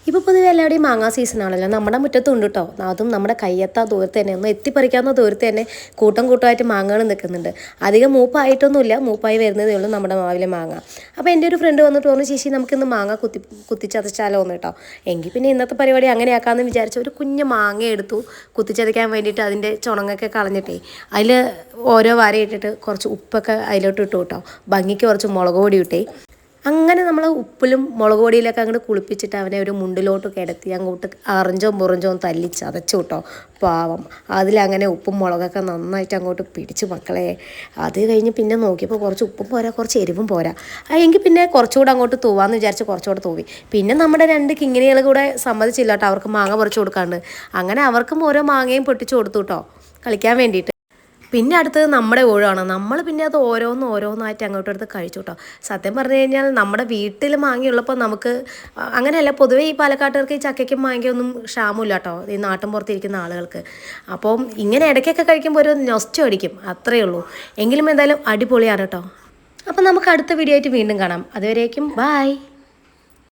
ഇപ്പോൾ പൊതുവെ എല്ലാവരുടെയും മാങ്ങാ സീസണാണല്ലോ. നമ്മുടെ മുറ്റത്തുണ്ട് കേട്ടോ. അതും നമ്മുടെ കയ്യെത്താ ദൂരത്ത് തന്നെ, ഒന്ന് എത്തിപ്പറിക്കാവുന്ന ദൂരത്ത് തന്നെ കൂട്ടം കൂട്ടമായിട്ട് മാങ്ങകൾ നിൽക്കുന്നുണ്ട്. അധികം മൂപ്പായിട്ടൊന്നുമില്ല, മൂപ്പായി വരുന്നതേ ഉള്ളൂ നമ്മുടെ മാവിലെ മാങ്ങ. അപ്പോൾ എൻ്റെ ഒരു ഫ്രണ്ട് വന്നിട്ട് പറഞ്ഞു, ചേച്ചി നമുക്കിന്ന് മാങ്ങ കുത്തിച്ചതച്ചാലോ എന്ന് കേട്ടോ. എങ്കിൽ പിന്നെ ഇന്നത്തെ പരിപാടി അങ്ങനെ ആക്കാമെന്ന് വിചാരിച്ചു ഒരു കുഞ്ഞ് മാങ്ങ എടുത്തു. കുത്തിച്ചതയ്ക്കാൻ വേണ്ടിയിട്ട് അതിൻ്റെ ചുണങ്ങൊക്കെ കളഞ്ഞിട്ടേ അതിൽ ഓരോ വരയിട്ടിട്ട് കുറച്ച് ഉപ്പൊക്കെ അതിലോട്ട് ഇട്ടു കേട്ടോ. ഭംഗിക്ക് കുറച്ച് മുളക് പൊടി ഇട്ടേ. അങ്ങനെ നമ്മൾ ഉപ്പിലും മുളക് പൊടിയിലൊക്കെ അങ്ങോട്ട് കുളിപ്പിച്ചിട്ട് അവനെ ഒരു മുണ്ടിലോട്ട് കിടത്തി അങ്ങോട്ട് അറഞ്ചോ മുറഞ്ചോ തല്ലി ചതച്ചു കേട്ടോ. പാവം അതിലങ്ങനെ ഉപ്പും മുളകൊക്കെ നന്നായിട്ട് അങ്ങോട്ട് പിടിച്ച് മക്കളെ. അത് കഴിഞ്ഞ് പിന്നെ നോക്കിയപ്പോൾ കുറച്ച് ഉപ്പും പോരാ, കുറച്ച് എരിവും പോരാ. എങ്കിൽ പിന്നെ കുറച്ചുകൂടെ അങ്ങോട്ട് തൂവാന്ന് വിചാരിച്ച് കുറച്ചുകൂടെ തൂവി. പിന്നെ നമ്മുടെ രണ്ട് കിങ്ങിണികൾ കൂടെ സമ്മതിച്ചില്ല കേട്ടോ, അവർക്ക് മാങ്ങ പറിച്ചു കൊടുക്കാണ്ട്. അങ്ങനെ അവർക്കും ഓരോ മാങ്ങയും പൊട്ടിച്ചു കൊടുത്തു കേട്ടോ, കളിക്കാൻ വേണ്ടിയിട്ട്. പിന്നെ അടുത്തത് നമ്മുടെ ഊഴമാണ്. നമ്മൾ പിന്നെ അത് ഓരോന്നായിട്ട് അങ്ങോട്ടും എടുത്ത് കഴിച്ചു കേട്ടോ. സത്യം പറഞ്ഞു കഴിഞ്ഞാൽ നമ്മുടെ വീട്ടിൽ മാങ്ങയുള്ളപ്പോൾ നമുക്ക് അങ്ങനെയല്ല, പൊതുവേ ഈ പാലക്കാട്ടുകാർക്ക് ഈ ചക്കയ്ക്കും മാങ്ങയൊന്നും ക്ഷാമമില്ല കേട്ടോ, ഈ നാട്ടിൻ പുറത്തിരിക്കുന്ന ആളുകൾക്ക്. അപ്പം ഇങ്ങനെ ഇടയ്ക്കൊക്കെ കഴിക്കുമ്പോൾ ഒരു നൊസ്റ്റു അടിക്കും, അത്രയേ ഉള്ളൂ. എങ്കിലും എന്തായാലും അടിപൊളിയാണ് കേട്ടോ. അപ്പം നമുക്ക് അടുത്ത വീഡിയോ ആയിട്ട് വീണ്ടും കാണാം. അതുവരേക്കും ബായ്.